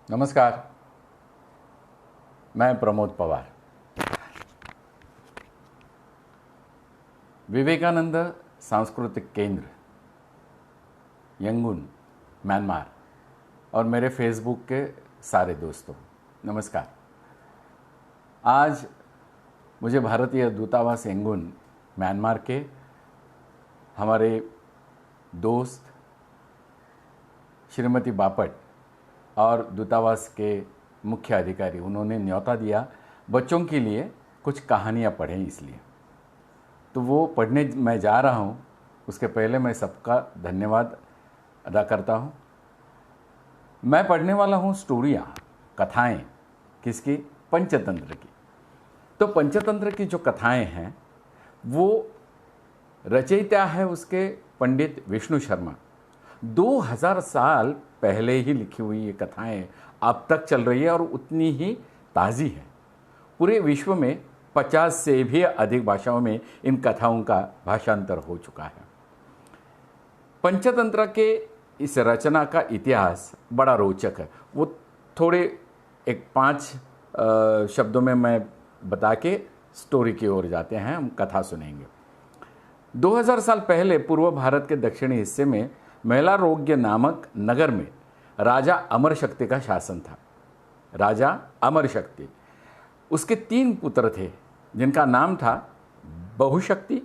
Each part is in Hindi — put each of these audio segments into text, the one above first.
नमस्कार। मैं प्रमोद पवार। विवेकानंद सांस्कृतिक केंद्र, यंगून, म्यांमार और मेरे फेसबुक के सारे दोस्तों, नमस्कार। आज मुझे भारतीय दूतावास यंगून, म्यांमार के हमारे दोस्त श्रीमती बापट और दूतावास के मुख्य अधिकारी, उन्होंने न्योता दिया बच्चों के लिए कुछ कहानियाँ पढ़ें, इसलिए तो वो पढ़ने मैं जा रहा हूँ। उसके पहले मैं सबका धन्यवाद अदा करता हूँ। मैं पढ़ने वाला हूँ स्टोरियाँ, कथाएँ, किसकी? पंचतंत्र की। तो पंचतंत्र की जो कथाएँ हैं वो रचयिता है उसके पंडित विष्णु शर्मा। 2000 साल पहले ही लिखी हुई ये कथाएं अब तक चल रही है और उतनी ही ताज़ी है। पूरे विश्व में 50 से भी अधिक भाषाओं में इन कथाओं का भाषांतर हो चुका है। पंचतंत्र के इस रचना का इतिहास बड़ा रोचक है। वो थोड़े 5 शब्दों में मैं बता के स्टोरी की ओर जाते हैं, हम कथा सुनेंगे। 2000 साल पहले पूर्व भारत के दक्षिणी हिस्से में मैलारोग्य नामक नगर में राजा अमर शक्ति का शासन था। राजा अमर शक्ति, उसके 3 पुत्र थे जिनका नाम था बहुशक्ति,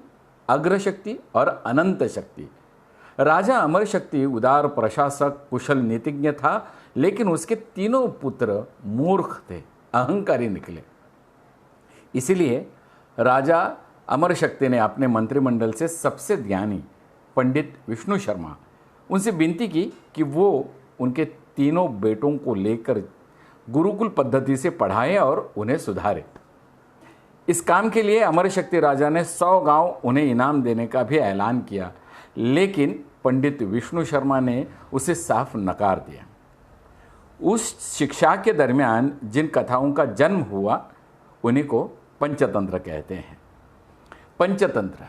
अग्रशक्ति और अनंत शक्ति। राजा अमर शक्ति उदार प्रशासक, कुशल नीतिज्ञ था, लेकिन उसके तीनों पुत्र मूर्ख थे, अहंकारी निकले। इसीलिए राजा अमर शक्ति ने अपने मंत्रिमंडल से सबसे ज्ञानी पंडित विष्णु शर्मा, उनसे विनती की कि वो उनके तीनों बेटों को लेकर गुरुकुल पद्धति से पढ़ाए और उन्हें सुधारे। इस काम के लिए अमर शक्ति राजा ने 100 गांव उन्हें इनाम देने का भी ऐलान किया, लेकिन पंडित विष्णु शर्मा ने उसे साफ नकार दिया। उस शिक्षा के दरमियान जिन कथाओं का जन्म हुआ उन्हीं को पंचतंत्र कहते हैं। पंचतंत्र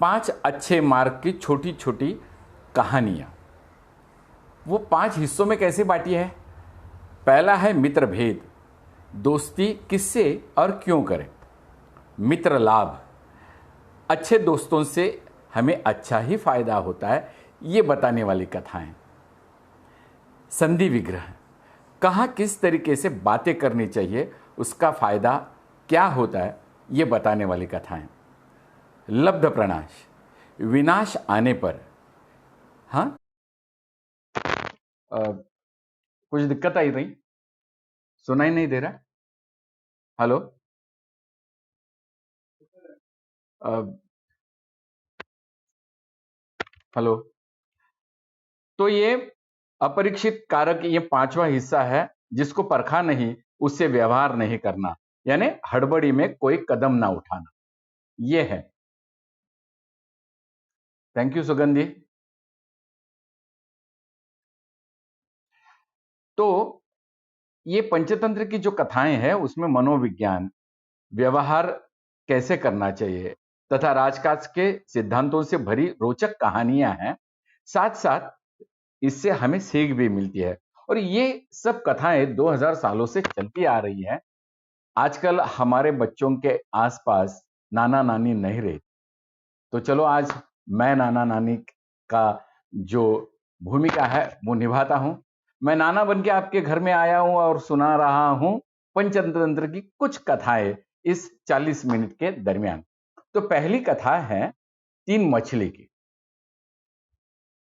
5 अच्छे मार्ग की छोटी छोटी कहानियाँ। वो 5 हिस्सों में कैसे बांटी है? पहला है मित्र भेद, दोस्ती किससे और क्यों करें। मित्र लाभ, अच्छे दोस्तों से हमें अच्छा ही फायदा होता है, ये बताने वाली कथाएं। संधि विग्रह, कहाँ किस तरीके से बातें करनी चाहिए, उसका फायदा क्या होता है, ये बताने वाली कथाएं। लब्ध प्रणाश, विनाश आने पर, हाँ कुछ दिक्कत आई रही, सुनाई नहीं दे रहा? Hello, hello. तो ये अपरीक्षित कारक, ये 5वां हिस्सा है, जिसको परखा नहीं उससे व्यवहार नहीं करना, यानी हड़बड़ी में कोई कदम ना उठाना, ये है। थैंक यू सुगंधी। तो ये पंचतंत्र की जो कथाएं हैं उसमें मनोविज्ञान, व्यवहार कैसे करना चाहिए तथा राजकाज के सिद्धांतों से भरी रोचक कहानियां हैं। साथ साथ इससे हमें सीख भी मिलती है और ये सब कथाएं 2000 सालों से चलती आ रही हैं। आजकल हमारे बच्चों के आसपास नाना नानी नहीं रहे, तो चलो आज मैं नाना नानी का जो भूमिका है वो निभाता हूं। मैं नाना बन के आपके घर में आया हूं और सुना रहा हूं पंचतंत्र की कुछ कथाएं इस 40 मिनट के दरमियान। तो पहली कथा है 3 मछली की।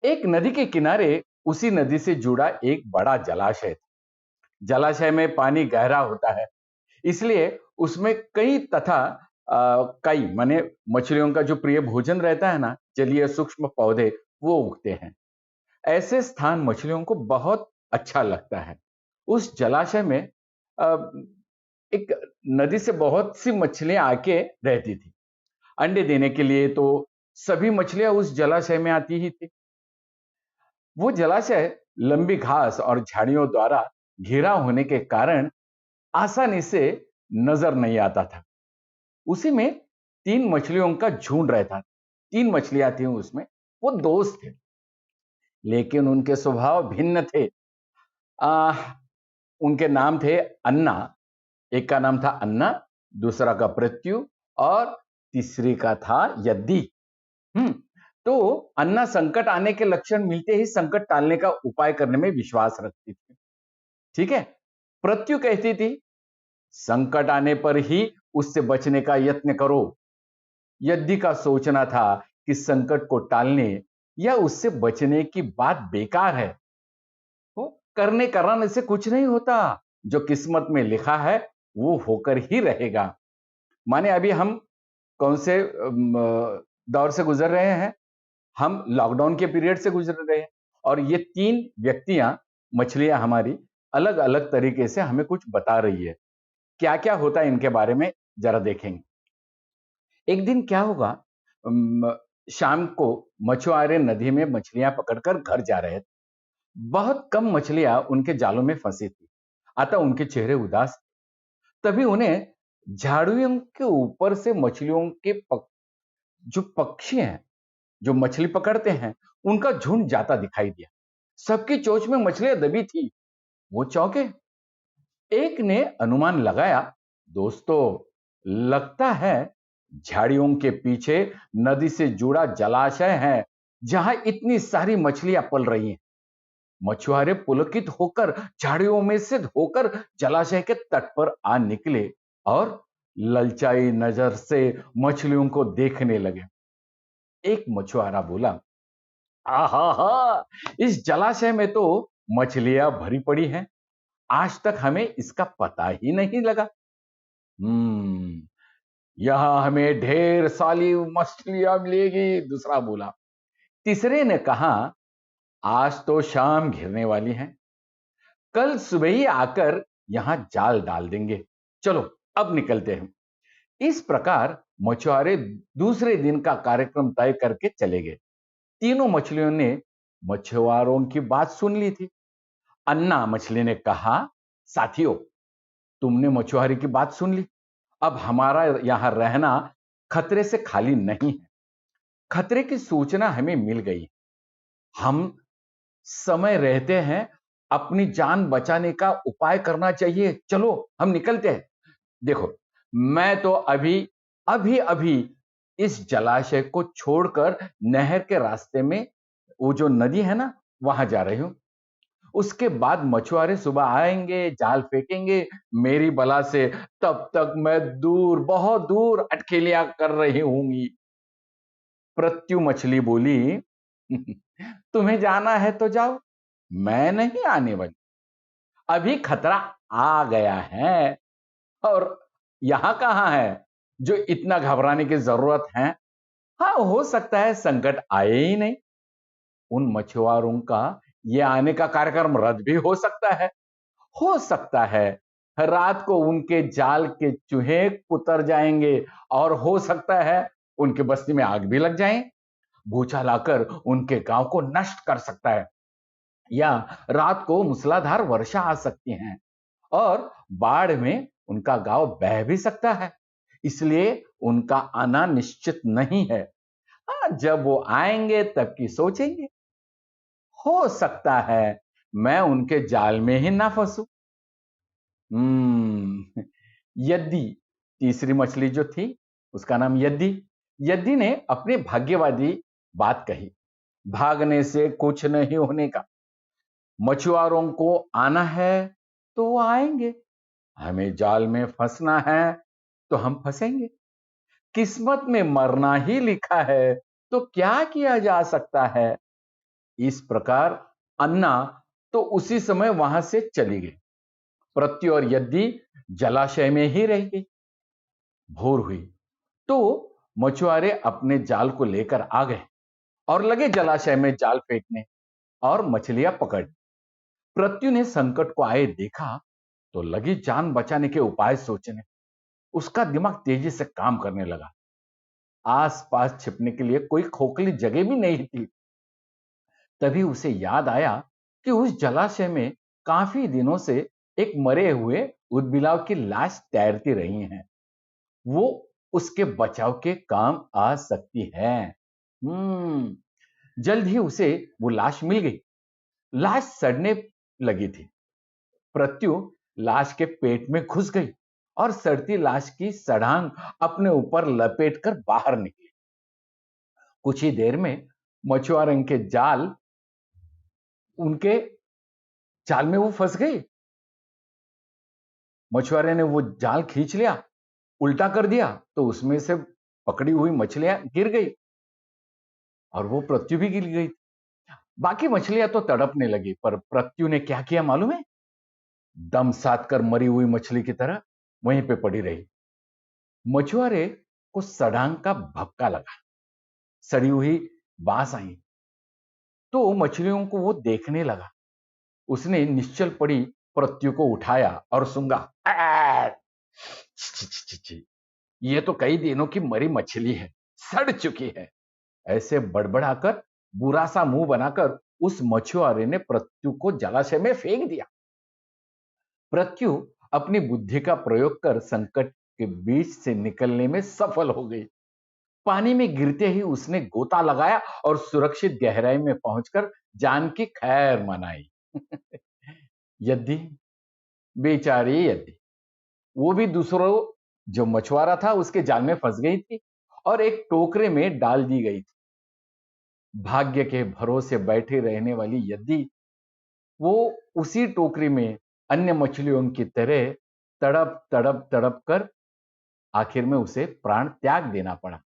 एक नदी के किनारे उसी नदी से जुड़ा एक बड़ा जलाशय था। जलाशय में पानी गहरा होता है, इसलिए उसमें कई तथा कई माने मछलियों का जो प्रिय भोजन रहता है ना, जलीय सूक्ष्म पौधे, वो उगते हैं। ऐसे स्थान मछलियों को बहुत अच्छा लगता है। उस जलाशय में एक नदी से बहुत सी मछलियां आके रहती थी। अंडे देने के लिए तो सभी मछलियां उस जलाशय में आती ही थी। वो जलाशय लंबी घास और झाड़ियों द्वारा घिरा होने के कारण आसानी से नजर नहीं आता था। उसी में 3 मछलियों का झुंड रहता था। 3 मछलियां थी उसमें, वो दोस्त थे, लेकिन उनके स्वभाव भिन्न थे। आ, उनके नाम थे अन्ना। एक का नाम था अन्ना, दूसरा का पृथ्वी, और तीसरी का था यद्दी। हम्म तो अन्ना संकट आने के लक्षण मिलते ही संकट टालने का उपाय करने में विश्वास रखती थी। ठीक है। पृथ्वी कहती थी संकट आने पर ही उससे बचने का यत्न करो। यद्दी का सोचना था कि संकट को टालने या उससे बचने की बात बेकार है। वो करने कराने से कुछ नहीं होता। जो किस्मत में लिखा है वो होकर ही रहेगा। माने अभी हम कौन से दौर से गुजर रहे हैं? हम लॉकडाउन के पीरियड से गुजर रहे हैं, और ये तीन व्यक्तियां, मछलियां हमारी, अलग अलग तरीके से हमें कुछ बता रही है। क्या क्या होता है इनके बारे में जरा देखेंगे। एक दिन क्या होगा, शाम को मछुआरे नदी में मछलियां पकड़कर घर जा रहे थे। बहुत कम मछलियां उनके जालों में फंसी थी, अतः उनके चेहरे उदास थे। तभी उन्हें झाड़ियों के ऊपर से मछलियों के जो पक्षी हैं, जो मछली पकड़ते हैं, उनका झुंड जाता दिखाई दिया। सबकी चोंच में मछलियां दबी थी। वो चौंके। एक ने अनुमान लगाया, दोस्तों, लगता है झाड़ियों के पीछे नदी से जुड़ा जलाशय है जहां इतनी सारी मछलियां पल रही हैं। मछुआरे पुलकित होकर झाड़ियों में से होकर जलाशय के तट पर आ निकले और ललचाई नजर से मछलियों को देखने लगे। एक मछुआरा बोला, आहा हा, इस जलाशय में तो मछलियां भरी पड़ी हैं। आज तक हमें इसका पता ही नहीं लगा। हम्म यहां हमें ढेर सारी मछलियां मिलेगी, दूसरा बोला। तीसरे ने कहा, आज तो शाम घिरने वाली है, कल सुबह ही आकर यहां जाल डाल देंगे। चलो अब निकलते हैं। इस प्रकार मछुआरे दूसरे दिन का कार्यक्रम तय करके चले गए। तीनों मछलियों ने मछुआरों की बात सुन ली थी। अन्ना मछली ने कहा, साथियों, तुमने मछुआरे की बात सुन ली। अब हमारा यहां रहना खतरे से खाली नहीं है। खतरे की सूचना हमें मिल गई। हम समय रहते हैं अपनी जान बचाने का उपाय करना चाहिए। चलो हम निकलते हैं। देखो, मैं तो अभी अभी अभी इस जलाशय को छोड़कर नहर के रास्ते में, वो जो नदी है ना, वहां जा रही हूं। उसके बाद मछुआरे सुबह आएंगे, जाल फेंकेंगे मेरी बला से। तब तक मैं दूर, बहुत दूर अटखेलियां कर रही होंगी। प्रत्यु मछली बोली, तुम्हें जाना है तो जाओ, मैं नहीं आने वाली। अभी खतरा आ गया है, और यहां कहां है जो इतना घबराने की जरूरत है। हाँ, हो सकता है संकट आए ही नहीं। उन मछुआरों का ये आने का कार्यक्रम रद्द भी हो सकता है। हो सकता है रात को उनके जाल के चूहे उतर जाएंगे, और हो सकता है उनके बस्ती में आग भी लग जाए। भूचाल आकर उनके गांव को नष्ट कर सकता है, या रात को मूसलाधार वर्षा आ सकती है, और बाढ़ में उनका गांव बह भी सकता है। इसलिए उनका आना निश्चित नहीं है। जब वो आएंगे तब की सोचेंगे। हो सकता है मैं उनके जाल में ही ना फंसूं। यद्दी, तीसरी मछली जो थी, उसका नाम यद्दी। यद्दी ने अपनी भाग्यवादी बात कही, भागने से कुछ नहीं होने का। मछुआरों को आना है तो वो आएंगे, हमें जाल में फंसना है तो हम फंसेंगे। किस्मत में मरना ही लिखा है तो क्या किया जा सकता है। इस प्रकार अन्ना तो उसी समय वहां से चली गई। प्रत्यु और यद्दी जलाशय में ही रह गई। भोर हुई तो मछुआरे अपने जाल को लेकर आ गए और लगे जलाशय में जाल फेंकने और मछलियां पकड़। प्रत्यु ने संकट को आए देखा तो लगी जान बचाने के उपाय सोचने। उसका दिमाग तेजी से काम करने लगा। आसपास छिपने के लिए कोई खोखली जगह भी नहीं थी। तभी उसे याद आया कि उस जलाशय में काफी दिनों से एक मरे हुए ऊदबिलाव की लाश तैरती रही है। वो उसके बचाव के काम आ सकती है। जल्द ही उसे वो लाश मिल गई। लाश सड़ने लगी थी, प्रत्यु लाश के पेट में घुस गई और सड़ती लाश की सड़ांग अपने ऊपर लपेटकर बाहर निकली। कुछ ही देर में मछुआरे के जाल उनके जाल में वो फंस गई। मछुआरे ने वो जाल खींच लिया, उल्टा कर दिया तो उसमें से पकड़ी हुई मछलियां गिर गई और वो प्रत्यु भी गिर गई। बाकी मछलियां तो तड़पने लगी, पर प्रत्यु ने क्या किया मालूम है? दम साध कर मरी हुई मछली की तरह वहीं पे पड़ी रही। मछुआरे को सड़ांग का भपका लगा, सड़ी हुई बांस आई तो मछलियों को वो देखने लगा। उसने निश्चल पड़ी प्रत्यु को उठाया और सूंघा। छी, छी, छी, छी, ये तो कई दिनों की मरी मछली है, सड़ चुकी है। ऐसे बड़बड़ाकर बुरा सा मुंह बनाकर उस मछुआरे ने प्रत्यु को जलाशय में फेंक दिया। प्रत्यु अपनी बुद्धि का प्रयोग कर संकट के बीच से निकलने में सफल हो गई। पानी में गिरते ही उसने गोता लगाया और सुरक्षित गहराई में पहुंचकर जान की खैर मनाई। यदि बेचारी यदि वो भी दूसरों जो मछुआरा था उसके जाल में फंस गई थी और एक टोकरे में डाल दी गई थी। भाग्य के भरोसे बैठे रहने वाली यदि वो उसी टोकरी में अन्य मछलियों की तरह तड़प तड़प तड़प कर आखिर में उसे प्राण त्याग देना पड़ा।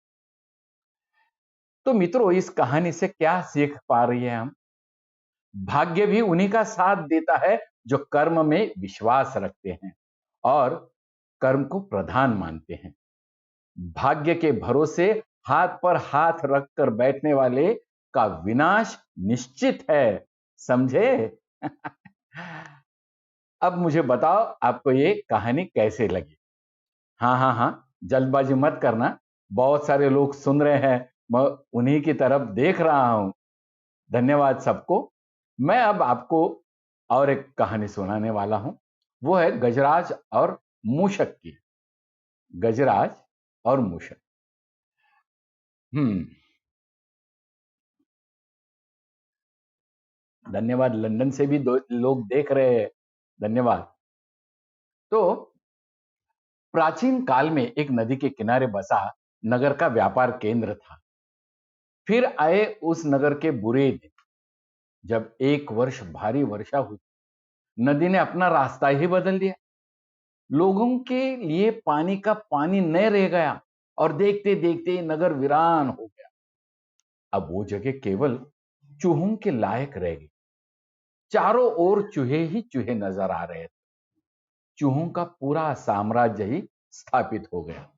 तो मित्रों, इस कहानी से क्या सीख पा रही है हम? भाग्य भी उन्हीं का साथ देता है जो कर्म में विश्वास रखते हैं और कर्म को प्रधान मानते हैं। भाग्य के भरोसे हाथ पर हाथ रखकर बैठने वाले का विनाश निश्चित है, समझे? अब मुझे बताओ आपको ये कहानी कैसे लगी? हाँ हाँ हाँ, जल्दबाजी मत करना, बहुत सारे लोग सुन रहे हैं, मैं उन्हीं की तरफ देख रहा हूं। धन्यवाद सबको। मैं अब आपको और एक कहानी सुनाने वाला हूं, वो है गजराज और मूषक की। गजराज और मूषक। हम्म। धन्यवाद, लंदन से भी दो लोग देख रहे हैं, धन्यवाद। तो प्राचीन काल में एक नदी के किनारे बसा नगर का व्यापार केंद्र था। फिर आए उस नगर के बुरे दिन, जब एक वर्ष भारी वर्षा हुई। नदी ने अपना रास्ता ही बदल दिया। लोगों के लिए पानी का पानी न रह गया और देखते देखते नगर वीरान हो गया। अब वो जगह केवल चूहों के लायक रह गई। चारों ओर चूहे ही चूहे नजर आ रहे थे। चूहों का पूरा साम्राज्य ही स्थापित हो गया।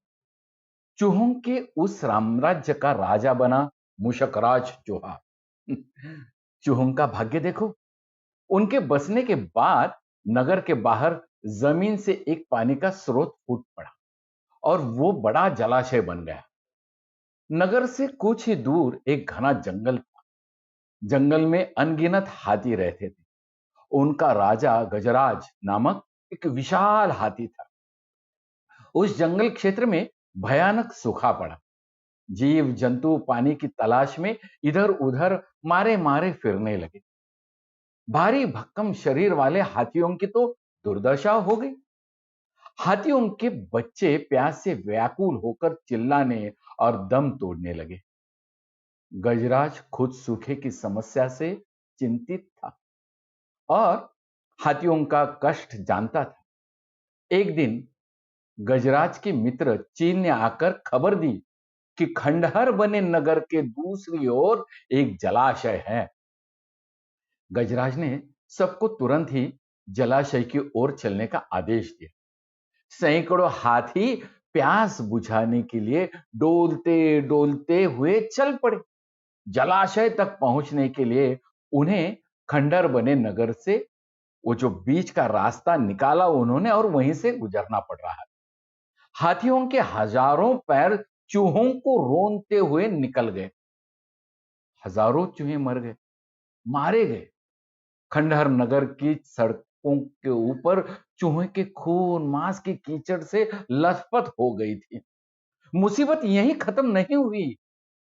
चूहों के उस साम्राज्य का राजा बना मूषकराज चूहा। चूहों का भाग्य देखो, उनके बसने के बाद नगर के बाहर जमीन से एक पानी का स्रोत फूट पड़ा और वो बड़ा जलाशय बन गया। नगर से कुछ ही दूर एक घना जंगल था। जंगल में अनगिनत हाथी रहते थे। उनका राजा गजराज नामक एक विशाल हाथी था। उस जंगल क्षेत्र में भयानक सूखा पड़ा। जीव जंतु पानी की तलाश में इधर उधर मारे मारे फिरने लगे। भारी भक्कम शरीर वाले हाथियों की तो दुर्दशा हो गई। हाथियों के बच्चे प्यास से व्याकुल होकर चिल्लाने और दम तोड़ने लगे। गजराज खुद सूखे की समस्या से चिंतित था और हाथियों का कष्ट जानता था। एक दिन गजराज के मित्र चील ने आकर खबर दी कि खंडहर बने नगर के दूसरी ओर एक जलाशय है। गजराज ने सबको तुरंत ही जलाशय की ओर चलने का आदेश दिया। सैकड़ों हाथी प्यास बुझाने के लिए डोलते डोलते हुए चल पड़े। जलाशय तक पहुंचने के लिए उन्हें खंडहर बने नगर से वो जो बीच का रास्ता निकाला उन्होंने और वहीं से गुजरना पड़ रहा है। हाथियों के हजारों पैर चूहों को रोनते हुए निकल गए। हजारों चूहे मर गए, मारे गए। खंडहर नगर की सड़कों के ऊपर चूहे के खून मांस की कीचड़ से लथपथ हो गई थी। मुसीबत यहीं खत्म नहीं हुई।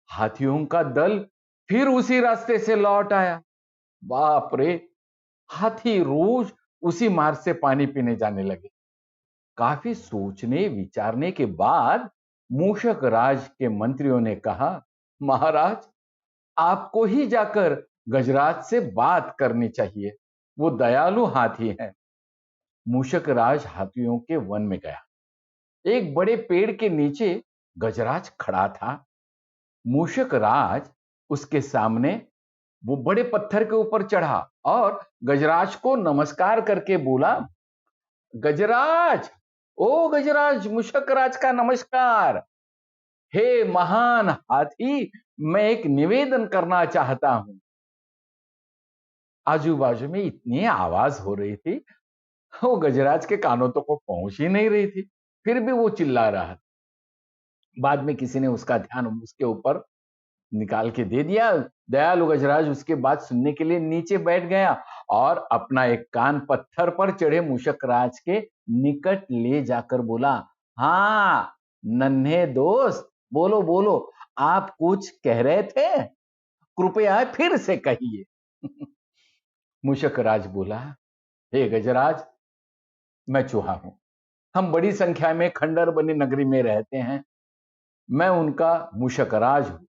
हाथियों का दल फिर उसी रास्ते से लौट आया। बाप रे! हाथी रोज उसी मार्ग से पानी पीने जाने लगे। काफी सोचने विचारने के बाद मूषक राज के मंत्रियों ने कहा, महाराज, आपको ही जाकर गजराज से बात करनी चाहिए, वो दयालु हाथी है। मूषक राज हाथियों के वन में गया। एक बड़े पेड़ के नीचे गजराज खड़ा था। मूषक राज उसके सामने वो बड़े पत्थर के ऊपर चढ़ा और गजराज को नमस्कार करके बोला, गजराज, ओ गजराज, मूषक राज का नमस्कार। हे महान हाथी, मैं एक निवेदन करना चाहता हूं। आजू बाजू में इतनी आवाज हो रही थी, वो गजराज के कानों तक को पहुंच ही नहीं रही थी, फिर भी वो चिल्ला रहा था। बाद में किसी ने उसका ध्यान उसके ऊपर निकाल के दे दिया। दयालु गजराज उसके बात सुनने के लिए नीचे बैठ गया और अपना एक कान पत्थर पर चढ़े मूषक राज के निकट ले जाकर बोला, हाँ नन्हे दोस्त, बोलो बोलो, आप कुछ कह रहे थे, कृपया फिर से कहिए। मूषक राज बोला, हे गजराज, मैं चूहा हूं। हम बड़ी संख्या में खंडर बनी नगरी में रहते हैं। मैं उनका मूषक राज हूं।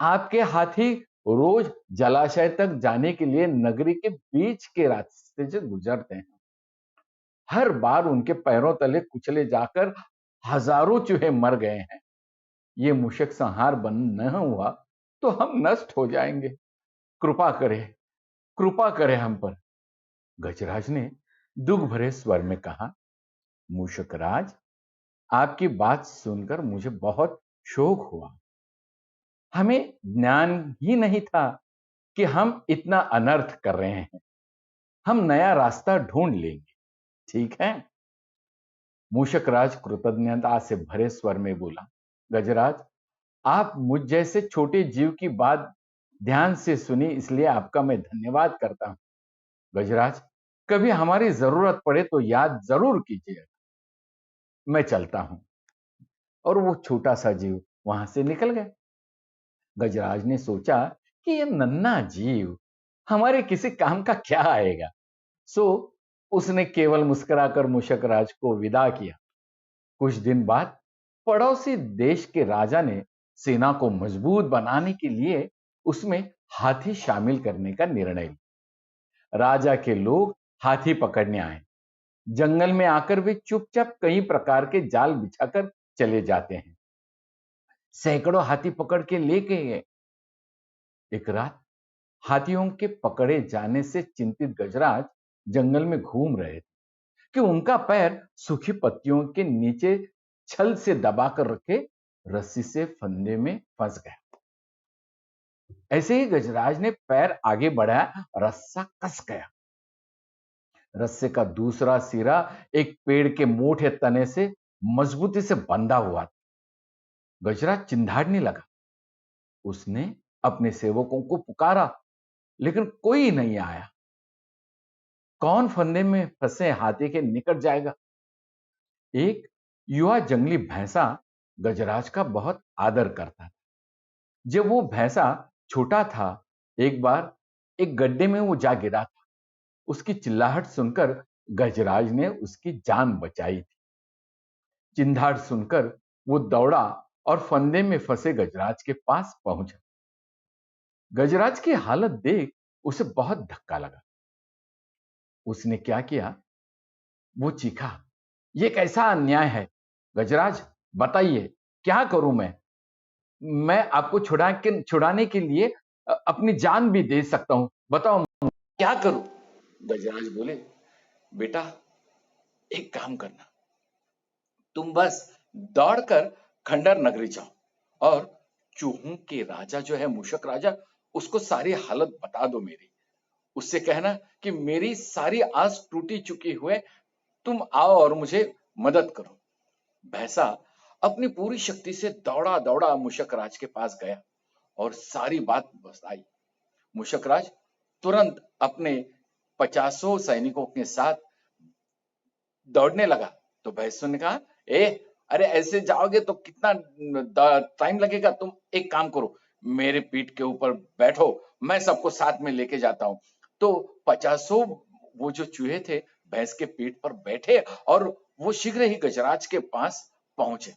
आपके हाथी रोज जलाशय तक जाने के लिए नगरी के बीच के रास्ते से गुजरते हैं। हर बार उनके पैरों तले कुचले जाकर हजारों चूहे मर गए हैं। ये मूषक संहार बंद न हुआ तो हम नष्ट हो जाएंगे। कृपा करें, कृपा करें हम पर। गजराज ने दुख भरे स्वर में कहा, मूषक राज, आपकी बात सुनकर मुझे बहुत शोक हुआ। हमें ज्ञान ही नहीं था कि हम इतना अनर्थ कर रहे हैं। हम नया रास्ता ढूंढ लेंगे, ठीक है? मूषक राज कृतज्ञता से भरे स्वर में बोला, गजराज, आप मुझ जैसे छोटे जीव की बात ध्यान से सुनी, इसलिए आपका मैं धन्यवाद करता हूं। गजराज, कभी हमारी जरूरत पड़े तो याद जरूर कीजिए। मैं चलता हूं। और वो छोटा सा जीव वहां से निकल गया। गजराज ने सोचा कि ये नन्हा जीव हमारे किसी काम का क्या आएगा, सो उसने केवल मुस्कुराकर मूषक राज को विदा किया। कुछ दिन बाद पड़ोसी देश के राजा ने सेना को मजबूत बनाने के लिए उसमें हाथी शामिल करने का निर्णय लिया। राजा के लोग हाथी पकड़ने आए। जंगल में आकर वे चुपचाप कई प्रकार के जाल बिछाकर चले जाते हैं। सैकड़ों हाथी पकड़ के लेके गए। एक रात हाथियों के पकड़े जाने से चिंतित गजराज जंगल में घूम रहे थे कि उनका पैर सूखी पत्तियों के नीचे छल से दबाकर रखे रस्सी से फंदे में फंस गया। ऐसे ही गजराज ने पैर आगे बढ़ाया, रस्सा कस गया। रस्से का दूसरा सिरा एक पेड़ के मोटे तने से मजबूती से बंधा हुआ था। गजराज चिंधाड़ने लगा। उसने अपने सेवकों को पुकारा, लेकिन कोई नहीं आया। कौन फंदे में फंसे हाथी के निकट जाएगा? एक युवा जंगली भैंसा गजराज का बहुत आदर करता था। जब वो भैंसा छोटा था, एक बार एक गड्ढे में वो जा गिरा था। उसकी चिल्लाहट सुनकर गजराज ने उसकी जान बचाई थी। चिंधाड़ सुनकर वो दौड़ा और फंदे में फंसे गजराज के पास पहुंचा। गजराज की हालत देख उसे बहुत धक्का लगा। उसने क्या किया? वो चीखा, ये कैसा अन्याय है? गजराज, बताइए, क्या करूं मैं आपको छुड़ाने के लिए अपनी जान भी दे सकता हूं। बताओ, क्या करूं? गजराज बोले, बेटा, एक काम करना, तुम बस दौड़कर खंडर नगरी जाओ और चूहों के राजा जो है मूषक राजा, उसको सारी हालत बता दो मेरी। उससे कहना कि मेरी सारी आस टूटी चुकी हुए, तुम आओ और मुझे मदद करो। भैंसा अपनी पूरी शक्ति से दौड़ा दौड़ा मूषक राज के पास गया और सारी बात बताई। मूषक राज तुरंत अपने 50 सैनिकों के साथ दौड़ने लगा। तो भैंसों ने कहा, अरे ऐसे जाओगे तो कितना टाइम लगेगा, तुम एक काम करो, मेरे पीठ के ऊपर बैठो, मैं सबको साथ में लेके जाता हूं। तो 50 वो जो चूहे थे भैंस के पीठ पर बैठे और वो शीघ्र ही गजराज के पास पहुंचे।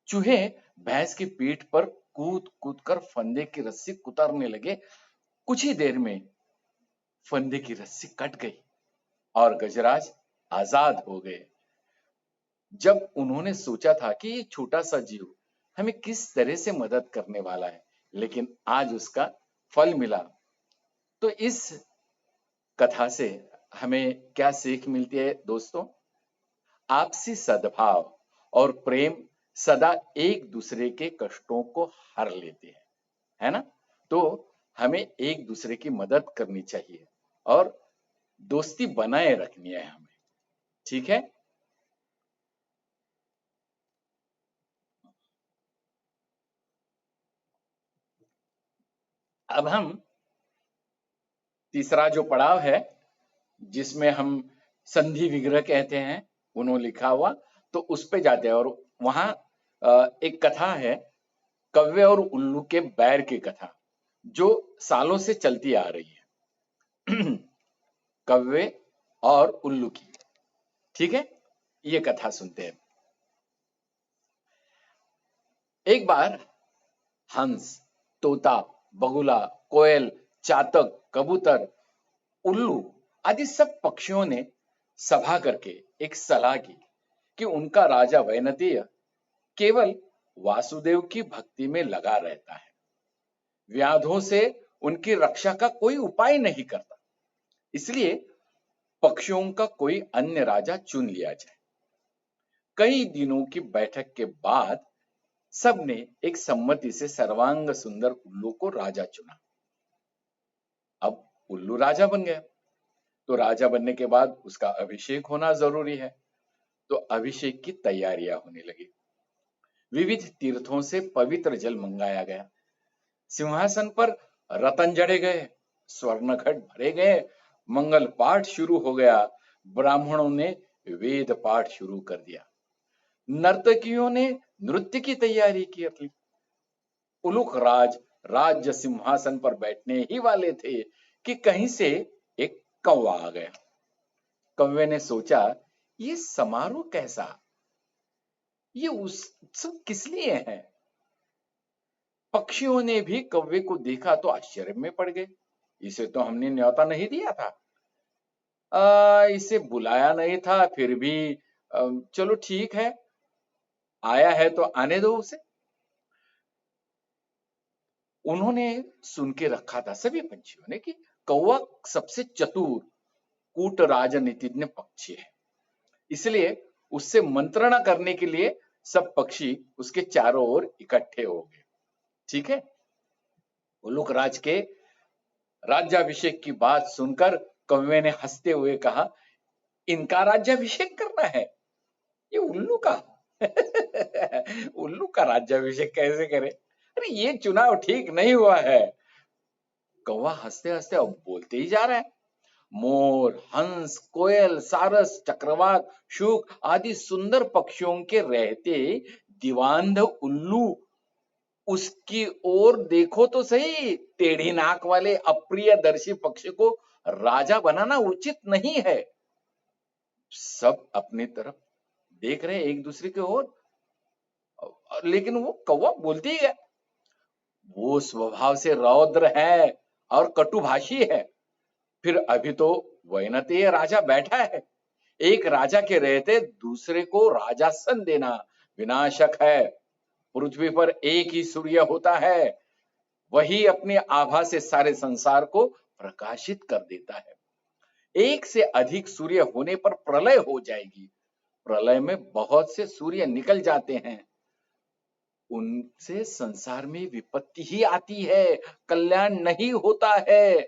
चूहे भैंस की पीठ पर कूद कूद कर फंदे की रस्सी कुतरने लगे। कुछ ही देर में फंदे की रस्सी कट गई और गजराज आजाद हो गए। जब उन्होंने सोचा था कि ये छोटा सा जीव हमें किस तरह से मदद करने वाला है, लेकिन आज उसका फल मिला। तो इस कथा से हमें क्या सीख मिलती है दोस्तों? आपसी सद्भाव और प्रेम सदा एक दूसरे के कष्टों को हर लेते हैं, है ना? तो हमें एक दूसरे की मदद करनी चाहिए और दोस्ती बनाए रखनी है हमें, ठीक है? अब हम तीसरा जो पड़ाव है जिसमें हम संधि विग्रह कहते हैं, उन्होंने लिखा हुआ, तो उस पे जाते हैं और वहां एक कथा है कव्वे और उल्लू के बैर की कथा जो सालों से चलती आ रही है। कव्वे और उल्लू की, ठीक है? ये कथा सुनते हैं। एक बार हंस, तोता, बगुला, कोयल, चातक, कबूतर, उल्लू आदि सब पक्षियों ने सभा करके एक सलाह की कि उनका राजा वैनतेय केवल वासुदेव की भक्ति में लगा रहता है, व्याधों से उनकी रक्षा का कोई उपाय नहीं करता, इसलिए पक्षियों का कोई अन्य राजा चुन लिया जाए। कई दिनों की बैठक के बाद सबने एक सम्मति से सर्वांग सुंदर उल्लू को राजा चुना। अब उल्लू राजा बन गया, तो राजा बनने के बाद उसका अभिषेक होना जरूरी है, तो अभिषेक की तैयारियां होने लगी। विविध तीर्थों से पवित्र जल मंगाया गया, सिंहासन पर रतन जड़े गए, स्वर्ण घट भरे गए, मंगल पाठ शुरू हो गया, ब्राह्मणों ने वेद पाठ शुरू कर दिया, नर्तकियों ने नृत्य की तैयारी की थी। उलूक राज राज्य सिंहासन पर बैठने ही वाले थे कि कहीं से एक कौवा आ गया। कौवे ने सोचा, ये समारोह कैसा, ये उत्सव किस लिए है? पक्षियों ने भी कौवे को देखा तो आश्चर्य में पड़ गए। इसे तो हमने न्योता नहीं दिया था, इसे बुलाया नहीं था, फिर भी चलो ठीक है, आया है तो आने दो उसे। उन्होंने सुन के रखा था सभी पंछियों ने कि कौवा सबसे चतुर कूट राजनीतिज्ञ पक्षी है, इसलिए उससे मंत्रणा करने के लिए सब पक्षी उसके चारों ओर इकट्ठे हो गए, ठीक है? उल्लूक राज के राज्याभिषेक की बात सुनकर कौवे ने हंसते हुए कहा, इनका राज्याभिषेक करना है, ये उल्लू का। उल्लू का राज्याभिषेक कैसे करे? अरे ये चुनाव ठीक नहीं हुआ है। कौवा हंसते हंसते अब बोलते ही जा रहा है। मोर, हंस, कोयल, सारस, चक्रवात, शुक आदि सुंदर पक्षियों के रहते दीवांध उल्लू उसकी ओर देखो तो सही, टेढ़ी नाक वाले अप्रियदर्शी पक्षी को राजा बनाना उचित नहीं है। सब अपनी तरफ देख रहे एक दूसरे की ओर, लेकिन वो कौवा बोलते ही गया, वो स्वभाव से रौद्र है और कटुभाषी है, फिर अभी तो वैनतेय राजा बैठा है, एक राजा के रहते दूसरे को राजासन देना विनाशक है। पृथ्वी पर एक ही सूर्य होता है, वही अपनी आभा से सारे संसार को प्रकाशित कर देता है। एक से अधिक सूर्य होने पर प्रलय हो जाएगी, प्रलय में बहुत से सूर्य निकल जाते हैं, उनसे संसार में विपत्ति ही आती है, कल्याण नहीं होता है।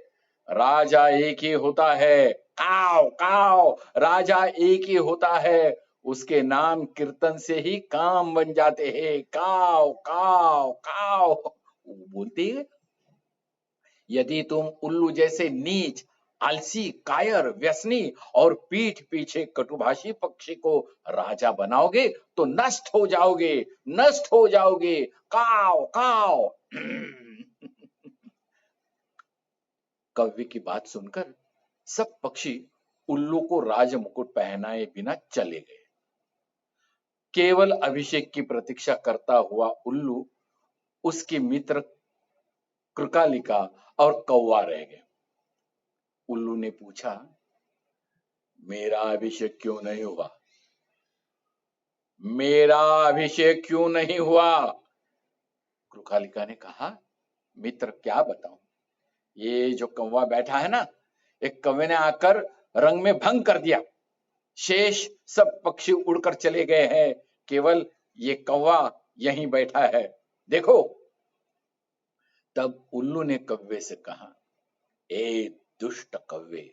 राजा एक ही होता है, काव काव, राजा एक ही होता है, उसके नाम कीर्तन से ही काम बन जाते हैं, काव काव काव बोलते हैं। यदि तुम उल्लू जैसे नीच, आलसी, कायर, व्यसनी और पीठ पीछे कटुभाषी पक्षी को राजा बनाओगे तो नष्ट हो जाओगे, नष्ट हो जाओगे, काव काव। कव्य की बात सुनकर सब पक्षी उल्लू को राज मुकुट पहनाए बिना चले गए। केवल अभिषेक की प्रतीक्षा करता हुआ उल्लू, उसके मित्र कृकालिका और कौवा रह गए। उल्लू ने पूछा, मेरा अभिषेक क्यों नहीं हुआ? मेरा अभिषेक क्यों नहीं हुआ? कृकालिका ने कहा, मित्र क्या बताऊं, ये जो कौवा बैठा है ना, एक कौवे ने आकर रंग में भंग कर दिया। शेष सब पक्षी उड़कर चले गए हैं, केवल ये कौवा यहीं बैठा है, देखो। तब उल्लू ने कौवे से कहा, ए दुष्ट कौवे,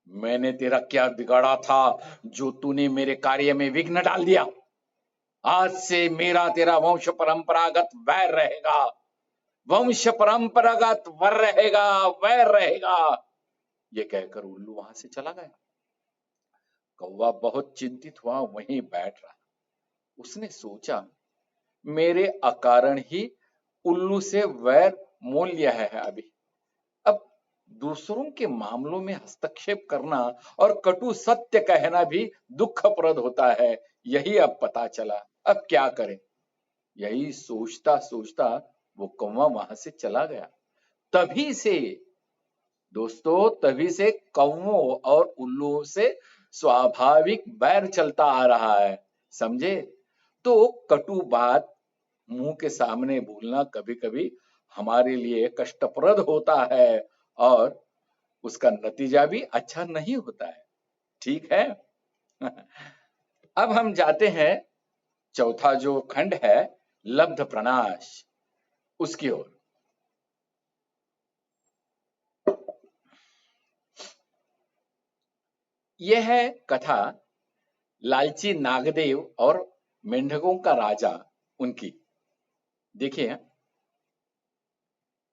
मैंने तेरा क्या बिगाड़ा था जो तूने मेरे कार्य में विघ्न डाल दिया? आज से मेरा तेरा वंश परंपरागत वैर रहेगा, वंश परंपरागत वैर रहेगा, वैर रहेगा। ये कहकर उल्लू वहां से चला गया। कौवा बहुत चिंतित हुआ, वहीं बैठ रहा। उसने सोचा, मेरे अकारण ही उल्लू से वैर मोल लिया है अभी। अब दूसरों के मामलों में हस्तक्षेप करना और कटु सत्य कहना भी दुखप्रद होता है, यही अब पता चला। अब क्या करें? यही सोचता सोचता वो कौवा वहां से चला गया। तभी से दोस्तों, तभी से कौवों और उल्लुओं से स्वाभाविक बैर चलता आ रहा है, समझे? तो कटु बात मुंह के सामने बोलना कभी कभी हमारे लिए कष्टप्रद होता है और उसका नतीजा भी अच्छा नहीं होता है, ठीक है? अब हम जाते हैं चौथा जो खंड है, लब्ध प्रणाश, उसकी ओर। यह है कथा लालची नागदेव और मेंढकों का राजा उनकी। देखिए,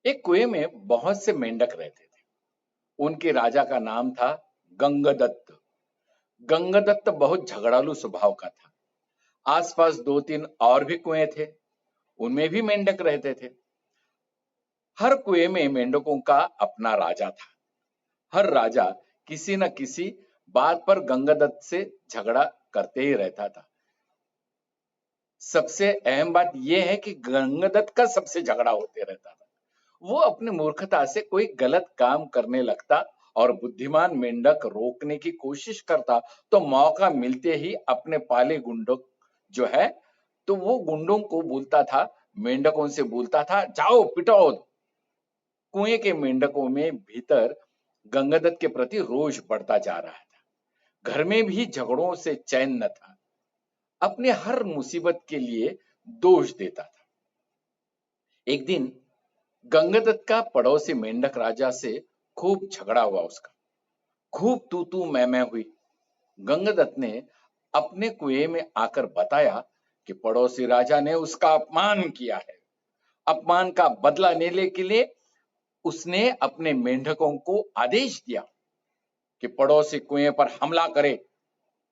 एक कुएं में बहुत से मेंढक रहते थे। उनके राजा का नाम था गंगदत्त। गंगदत्त बहुत झगड़ालू स्वभाव का था। आसपास दो तीन और भी कुएं थे, उनमें भी मेंढक रहते थे। हर कुएं में मेंढकों का अपना राजा था। हर राजा किसी न किसी बात पर गंगदत्त से झगड़ा करते ही रहता था। सबसे अहम बात यह है कि गंगदत्त का सबसे झगड़ा होते रहता था। वो अपनी मूर्खता से कोई गलत काम करने लगता और बुद्धिमान मेंढक रोकने की कोशिश करता, तो मौका मिलते ही अपने पाले गुंडों जो है, तो वो गुंडों को बोलता था, मेंढकों से बोलता था, जाओ पिटाओ। कुएं के मेंढकों में भीतर गंगदत्त के प्रति रोष बढ़ता जा रहा था। घर में भी झगड़ों से चैन न था। अपने हर मुसीबत के लिए दोष देता था। एक दिन गंगदत्त का पड़ोसी मेंढक राजा से खूब झगड़ा हुआ। उसका खूब तू तू मैं हुई। गंगदत्त ने अपने कुएं में आकर बताया कि पड़ोसी राजा ने उसका अपमान किया है। अपमान का बदला लेने के लिए उसने अपने मेंढकों को आदेश दिया कि पड़ोसी कुएं पर हमला करे।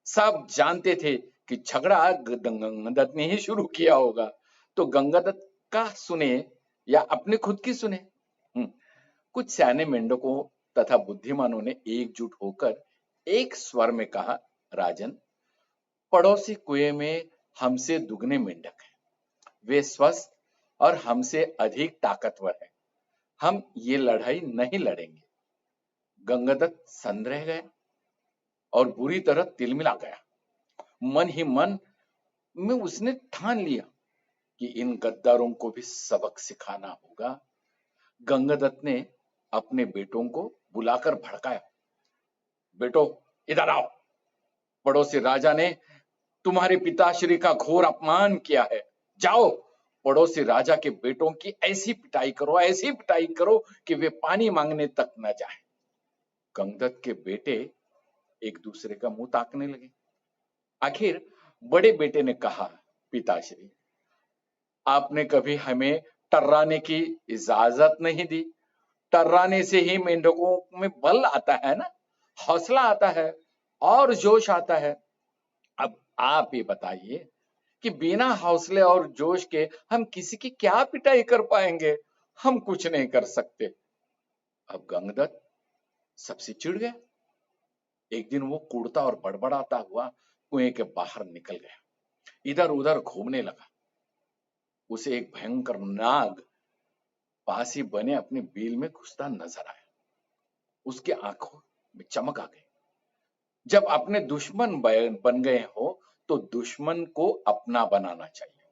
सब जानते थे कि झगड़ा गंगदत्त ने ही शुरू किया होगा, तो गंगदत्त का सुने या अपने खुद की सुने? कुछ सयाने मेंढकों तथा बुद्धिमानों ने एकजुट होकर एक स्वर में कहा, राजन, पड़ोसी कुएं में हमसे दुगने मेंढक हैं। वे स्वस्थ और हमसे अधिक ताकतवर हैं। हम ये लड़ाई नहीं लड़ेंगे। गंगदत्त सन्न रह गया और बुरी तरह तिलमिला गया। मन ही मन में उसने ठान लिया कि इन गद्दारों को भी सबक सिखाना होगा। गंगदत्त ने अपने बेटों को बुलाकर भड़काया, बेटो इधर आओ, पड़ोसी राजा ने तुम्हारे पिताश्री का घोर अपमान किया है। जाओ पड़ोसी राजा के बेटों की ऐसी पिटाई करो, ऐसी पिटाई करो कि वे पानी मांगने तक न जाए। गंगदत्त के बेटे एक दूसरे का मुंह ताकने लगे। आखिर बड़े बेटे ने कहा, पिताश्री, आपने कभी हमें टर्राने की इजाजत नहीं दी। टर्राने से ही मेंढकों में बल आता है ना, हौसला आता है और जोश आता है। अब आप ये बताइए कि बिना हौसले और जोश के हम किसी की क्या पिटाई कर पाएंगे? हम कुछ नहीं कर सकते। अब गंगदत्त सबसे चिढ़ गया। एक दिन वो कूड़ता और बड़बड़ाता हुआ कुएं के बाहर निकल गया, इधर उधर घूमने लगा। उसे एक भयंकर नाग पास ही बने अपने बिल में घुसता नजर आया। उसके आंखों में चमक आ गई। जब अपने दुश्मन बन गए हो तो दुश्मन को अपना बनाना चाहिए।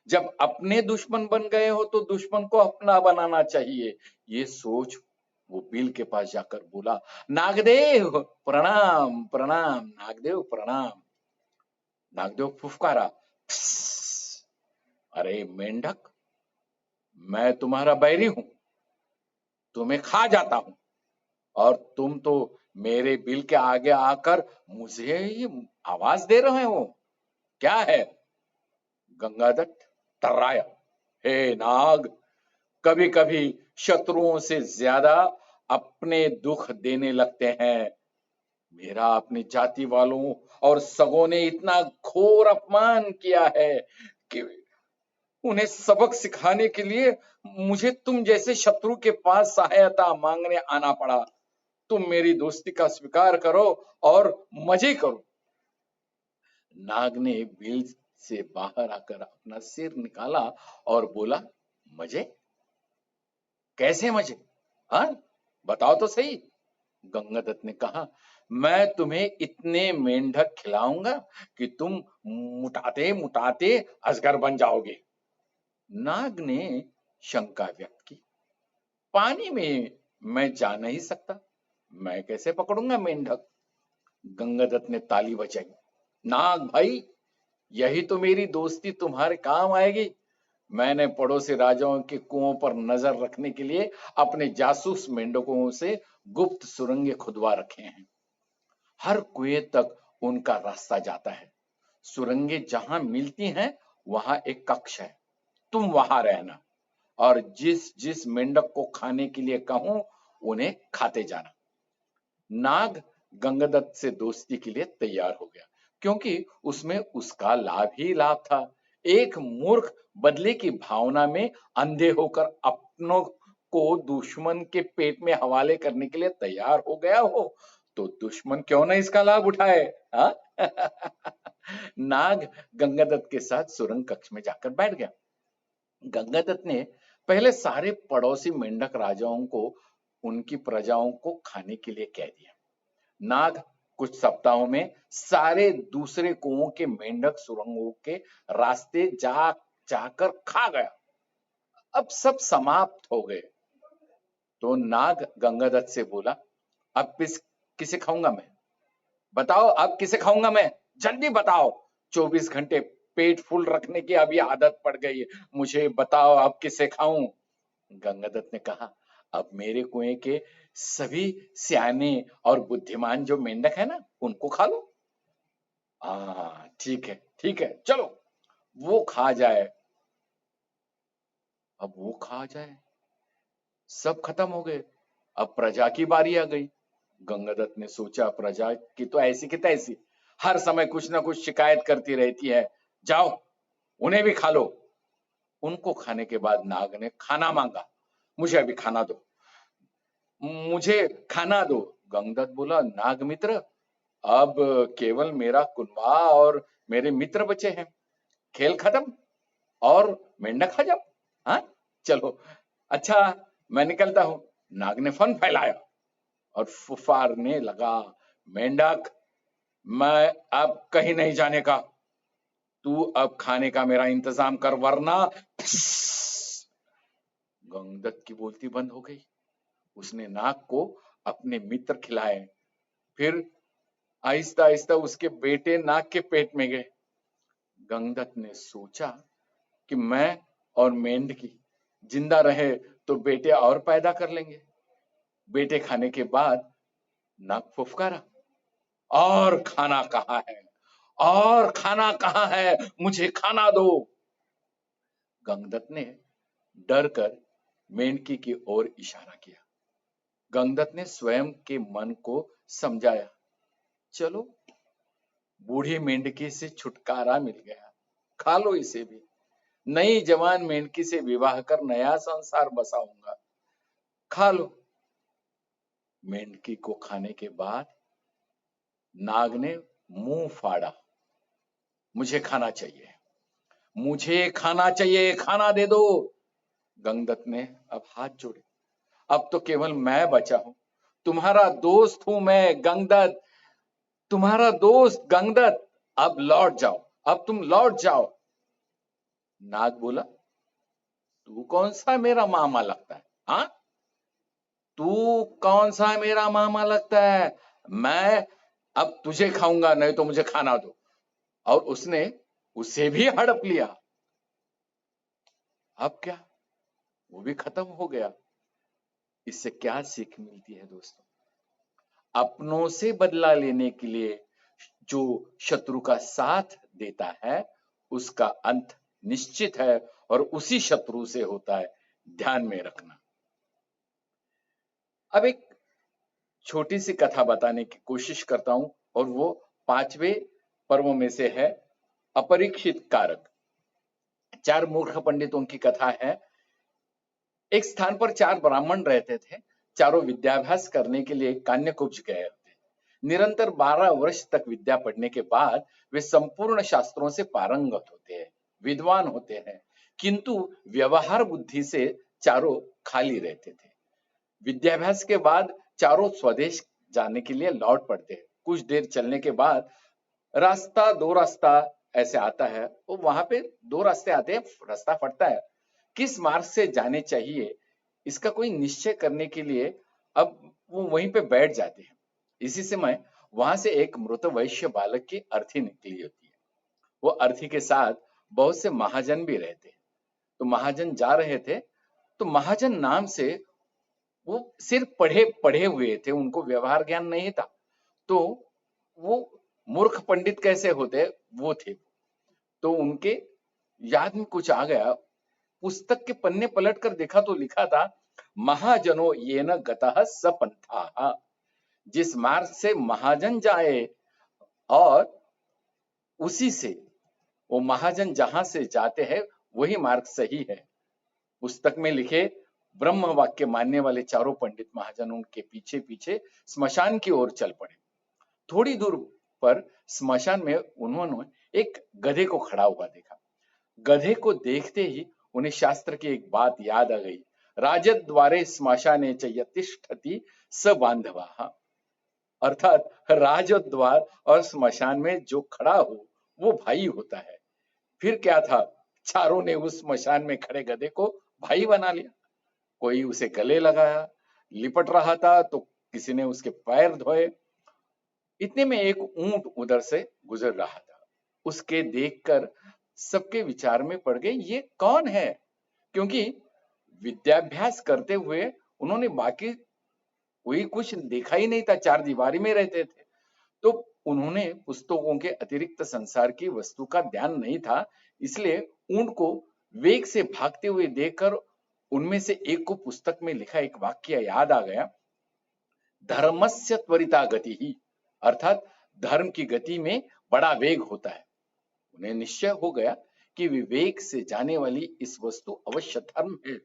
जब अपने दुश्मन बन गए हो तो दुश्मन को अपना बनाना चाहिए। ये सोच वो बिल के पास जाकर बोला, नागदेव प्रणाम प्रणाम, नागदेव प्रणाम। नागदेव फुफकारा, "प्स्स, अरे मेंढक, मैं तुम्हारा बैरी हूं, तुम्हें खा जाता हूं, और तुम तो मेरे बिल के आगे आकर मुझे ये आवाज दे रहे हो, क्या है?" गंगादत्त तर्राया, हे नाग, कभी कभी शत्रुओं से ज्यादा अपने दुख देने लगते हैं। मेरा अपनी जाति वालों और सगों ने इतना घोर अपमान किया है कि उन्हें सबक सिखाने के लिए मुझे तुम जैसे शत्रु के पास सहायता मांगने आना पड़ा। तुम मेरी दोस्ती का स्वीकार करो और मजे करो। नाग ने बिल से बाहर आकर अपना सिर निकाला और बोला, मजे? कैसे मजे? हाँ, बताओ तो सही। गंगादत्त ने कहा, मैं तुम्हें इतने मेंढक खिलाऊंगा कि तुम मुटाते मुटाते अजगर बन जाओगे। नाग ने शंका व्यक्त की, पानी में मैं जा नहीं सकता, मैं कैसे पकड़ूंगा मेंढक? गंगादत्त ने ताली बजाई, नाग भाई, यही तो मेरी दोस्ती तुम्हारे काम आएगी। मैंने पड़ोसी राजाओं के कुओं पर नजर रखने के लिए अपने जासूस मेंढकों से गुप्त सुरंगें खुदवा रखे हैं। हर कुएं तक उनका रास्ता जाता है। सुरंगें जहां मिलती हैं वहां एक कक्ष है, तुम वहां रहना, और जिस जिस मेंढक को खाने के लिए कहूं उन्हें खाते जाना। नाग गंगादत्त से दोस्ती के लिए तैयार हो गया, क्योंकि उसमें उसका लाभ ही लाभ था। एक मूर्ख बदले की भावना में अंधे होकर अपनों को दुश्मन के पेट में हवाले करने के लिए तैयार हो गया हो तो दुश्मन क्यों ना इसका लाभ उठाए, हाँ? नाग गंगादत्त के साथ सुरंग कक्ष में जाकर बैठ गया। गंगादत्त ने पहले सारे पड़ोसी मेंढक राजाओं को उनकी प्रजाओं को खाने के लिए कह दिया। नाग कुछ सप्ताहों में सारे दूसरे कुओं के मेंढक सुरंगों के रास्ते जा जाकर खा गया। अब सब समाप्त हो गए तो नाग गंगादत्त से बोला, अब किसे खाऊंगा मैं? बताओ, अब किसे खाऊंगा मैं? जल्दी बताओ। 24 घंटे पेट फुल रखने की अभी आदत पड़ गई है, मुझे बताओ अब किसे खाऊं? गंगादत्त ने कहा, अब मेरे कुएं के सभी सियाने और बुद्धिमान जो मेंढक है ना, उनको खा लो। हाँ ठीक है, ठीक है, चलो वो खा जाए। अब वो खा जाए, सब खत्म हो गए, अब प्रजा की बारी आ गई। गंगादत्त ने सोचा, प्रजा की तो ऐसी की तैसी, हर समय कुछ ना कुछ शिकायत करती रहती है, जाओ उन्हें भी खा लो। उनको खाने के बाद नाग ने खाना मांगा, मुझे अभी खाना दो, मुझे खाना दो। गंगदत्त बोला, नाग मित्र, अब केवल मेरा कुनबा और मेरे मित्र बचे हैं, खेल खत्म और मेंढक खा जाओ। हाँ चलो, अच्छा मैं निकलता हूं। नाग ने फन फैलाया और फुफारने लगा, मेंढक, मैं अब कहीं नहीं जाने का, तू अब खाने का मेरा इंतजाम कर वरना। गंगदत्त की बोलती बंद हो गई। उसने नाग को अपने मित्र खिलाए, फिर आहिस्ता आहिस्ता उसके बेटे नाग के पेट में गए। गंगदत्त ने सोचा कि मैं और मेंढकी जिंदा रहे तो बेटे और पैदा कर लेंगे। बेटे खाने के बाद नाग फुफकारा, और खाना कहाँ है, और खाना कहाँ है, मुझे खाना दो। गंगदत्त ने डर कर मेंढकी की ओर इशारा किया। गंगदत्त ने स्वयं के मन को समझाया, चलो बूढ़ी मेंढकी से छुटकारा मिल गया, खा लो इसे भी, नई जवान मेंढकी से विवाह कर नया संसार बसाऊंगा, खा लो। मेंढकी को खाने के बाद नाग ने मुंह फाड़ा, मुझे खाना चाहिए, मुझे खाना चाहिए, खाना दे दो। गंगदत्त ने अब हाथ जोड़े, अब तो केवल मैं बचा हूं, तुम्हारा दोस्त हूं मैं गंगदत्त, तुम्हारा दोस्त गंगदत्त, अब लौट जाओ, अब तुम लौट जाओ। नाग बोला, तू कौन सा मेरा मामा लगता है? हाँ, तू कौन सा मेरा मामा लगता है? मैं अब तुझे खाऊंगा, नहीं तो मुझे खाना दो। और उसने उसे भी हड़प लिया। अब क्या, वो भी खत्म हो गया। इससे क्या सीख मिलती है दोस्तों? अपनों से बदला लेने के लिए जो शत्रु का साथ देता है उसका अंत निश्चित है, और उसी शत्रु से होता है, ध्यान में रखना। अब एक छोटी सी कथा बताने की कोशिश करता हूं, और वो 5वें पर्व में से है, अपरीक्षित कारक। 4 मूर्ख पंडितों की कथा है। एक स्थान पर 4 ब्राह्मण रहते थे। चारों विद्याभ्यास करने के लिए कान्यकुब्ज गए थे। निरंतर 12 वर्ष तक विद्या पढ़ने के बाद वे संपूर्ण शास्त्रों से पारंगत होते हैं, विद्वान होते हैं, किंतु व्यवहार बुद्धि से चारों खाली रहते थे। विद्याभ्यास के बाद चारों स्वदेश जाने के लिए लौट पड़ते हैं। कुछ देर चलने के बाद दो रास्ता ऐसे आता है, वो वहां पे 2 रास्ते आते हैं, रास्ता फटता है। किस मार्ग से जाने चाहिए इसका कोई निश्चय करने के लिए अब वो वहीं पे बैठ जाते हैं। इसी समय वहां से एक मृत वैश्य बालक की अर्थी निकली होती है। वो अर्थी के साथ बहुत से महाजन भी रहते हैं। तो महाजन जा रहे थे, तो महाजन नाम से वो सिर्फ पढ़े पढ़े हुए थे, उनको व्यवहार ज्ञान नहीं था। तो वो मूर्ख पंडित कैसे होते वो थे। तो उनके याद में कुछ आ गया। पुस्तक के पन्ने पलट कर देखा तो लिखा था, महाजनो ये न गतः स पंथा। जिस मार्ग से महाजन जाए और उसी से वो महाजन जहां से जाते हैं वही मार्ग सही है। पुस्तक में लिखे ब्रह्म वाक्य मानने वाले चारों पंडित महाजन उनके पीछे पीछे स्मशान की ओर चल पड़े। थोड़ी दूर पर स्मशान में उन्होंने एक गधे को खड़ा हुआ देखा। गधे को देखते ही उन्हें शास्त्र की एक बात याद आ गई, राजद्वारे स्मशाने च यतिष्ठति स बांधवाः। अर्थात राजद्वार और स्मशान में जो खड़ा हो वो भाई होता है। फिर क्या था, चारों ने उस स्मशान में खड़े गधे को भाई बना लिया। कोई उसे गले लगाया, लिपट रहा था तो किसी ने उसके पैर धोए। इतने में एक ऊंट उधर से गुजर रहा था। उसके देखकर सबके विचार में पड़ गए, ये कौन है? क्योंकि विद्याभ्यास करते हुए उन्होंने बाकी कोई कुछ देखा ही नहीं था, चार दीवारी में रहते थे। तो उन्होंने पुस्तकों के अतिरिक्त संसार की वस्तु का ध्यान नहीं था, इसलिए ऊंट को वेग से भागते हुए देखकर उनमें से एक को पुस्तक में लिखा एक वाक्य याद आ गया, धर्मस्य त्वरिता गति ही। अर्थात धर्म की गति में बड़ा वेग होता है। उन्हें निश्चय हो गया कि विवेक से जाने वाली इस वस्तु अवश्य धर्म है।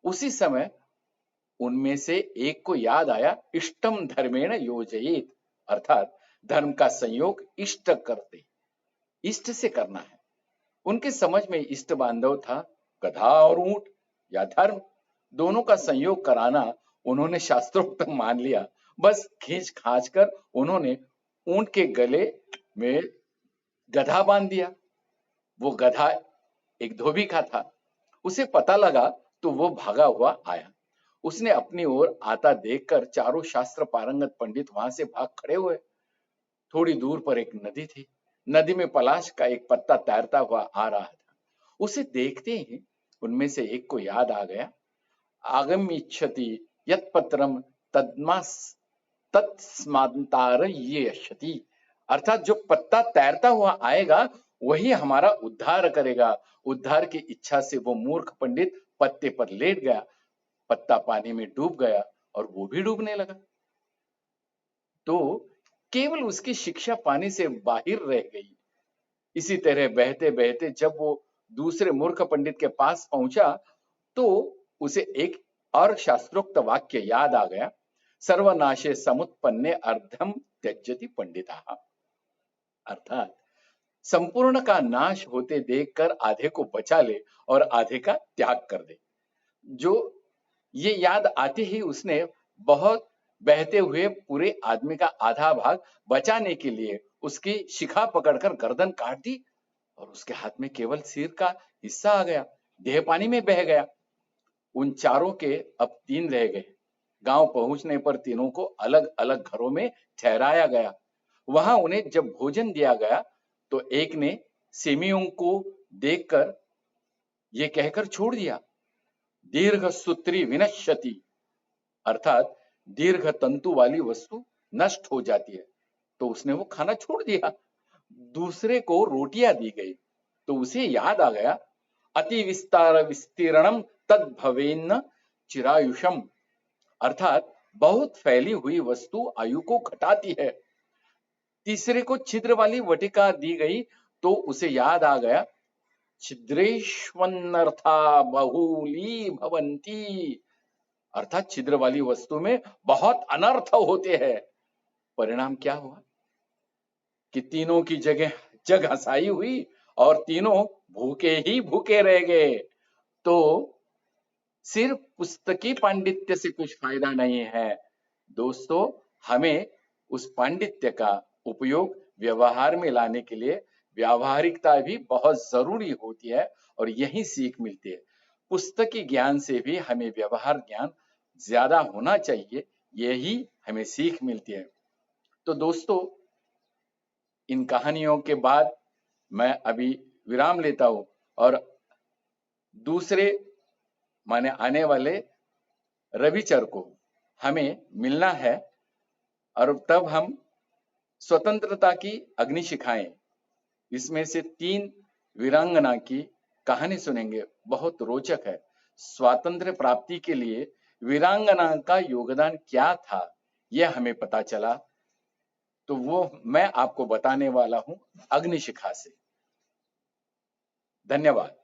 उसी समय उनमें से एक को याद आया, इष्टम धर्मेण योजयेत। अर्थात धर्म का संयोग इष्ट करते, इष्ट से करना है। उनके समझ में इष्ट बांधव था गधा और ऊंट, या धर्म, दोनों का संयोग कराना उन्होंने शास्त्रोक्त मान लिया। बस खींच खांच कर उन्होंने ऊंट के गले में गधा बांध दिया। वो गधा एक धोबी का था। उसे पता लगा तो वो भागा हुआ आया। उसने अपनी ओर आता देखकर चारों शास्त्र पारंगत पंडित वहां से भाग खड़े हुए। थोड़ी दूर पर एक नदी थी। नदी में पलाश का एक पत्ता तैरता हुआ आ रहा था। उसे देखते ही उनमें से एक को याद आ गया, आगमिष्यति यत्पत्रम तद्मास तत्स्मांतार ये यशति। अर्थात जो पत्ता तैरता हुआ आएगा वही हमारा उद्धार करेगा। उद्धार की इच्छा से वो मूर्ख पंडित पत्ते पर लेट गया। पत्ता पानी में डूब गया और वो भी डूबने लगा। तो केवल उसकी शिक्षा पानी से बाहर रह गई। इसी तरह बहते बहते जब वो दूसरे मूर्ख पंडित के पास पहुंचा तो उसे एक और शास्त्रोक्त वाक्य याद आ गया, सर्वनाशे समुत्पन्ने अर्धम त्यज्यति पंडिताः। अर्थात संपूर्ण का नाश होते देखकर आधे को बचा ले और आधे का त्याग कर दे। जो ये याद आते ही उसने बहुत बहते हुए पूरे आदमी का आधा भाग बचाने के लिए उसकी शिखा पकड़कर गर्दन काट दी और उसके हाथ में केवल सिर का हिस्सा आ गया, देह पानी में बह गया। उन चारों के अब 3 रह गए। गांव पहुंचने पर तीनों को अलग अलग घरों में ठहराया गया। वहां उन्हें जब भोजन दिया गया तो एक ने सेमियों को देखकर ये कहकर छोड़ दिया, दीर्घ सूत्री विनश्यति, अर्थात दीर्घ तंतु वाली वस्तु नष्ट हो जाती है, तो उसने वो खाना छोड़ दिया। दूसरे को रोटियां दी गई तो उसे याद आ गया, अति विस्तार विस्तीर्णम तद भवेन्न चिरायुषम, अर्थात बहुत फैली हुई वस्तु आयु को घटाती है। तीसरे को छिद्र वाली वटिका दी गई तो उसे याद आ गया, छिद्रेष्वन्नर्था बहुली भवंती, अर्थात छिद्र वाली वस्तु में बहुत अनर्थ होते हैं। परिणाम क्या हुआ कि तीनों की जग हसाई हुई और तीनों भूखे ही भूखे रह गए। तो सिर्फ पुस्तकी पांडित्य से कुछ फायदा नहीं है दोस्तों, हमें उस पांडित्य का उपयोग व्यवहार में लाने के लिए व्यावहारिकता भी बहुत जरूरी होती है और यही सीख मिलती है। पुस्तकी ज्ञान से भी हमें व्यवहार ज्ञान ज्यादा होना चाहिए, यही हमें सीख मिलती है। तो दोस्तों, इन कहानियों के बाद मैं अभी विराम लेता हूं और दूसरे माने आने वाले रविचर को हमें मिलना है और तब हम स्वतंत्रता की अग्निशिखाएं, इसमें से 3 वीरांगना की कहानी सुनेंगे। बहुत रोचक है। स्वातंत्र्य प्राप्ति के लिए वीरांगना का योगदान क्या था यह हमें पता चला, तो वो मैं आपको बताने वाला हूं अग्निशिखा से। धन्यवाद।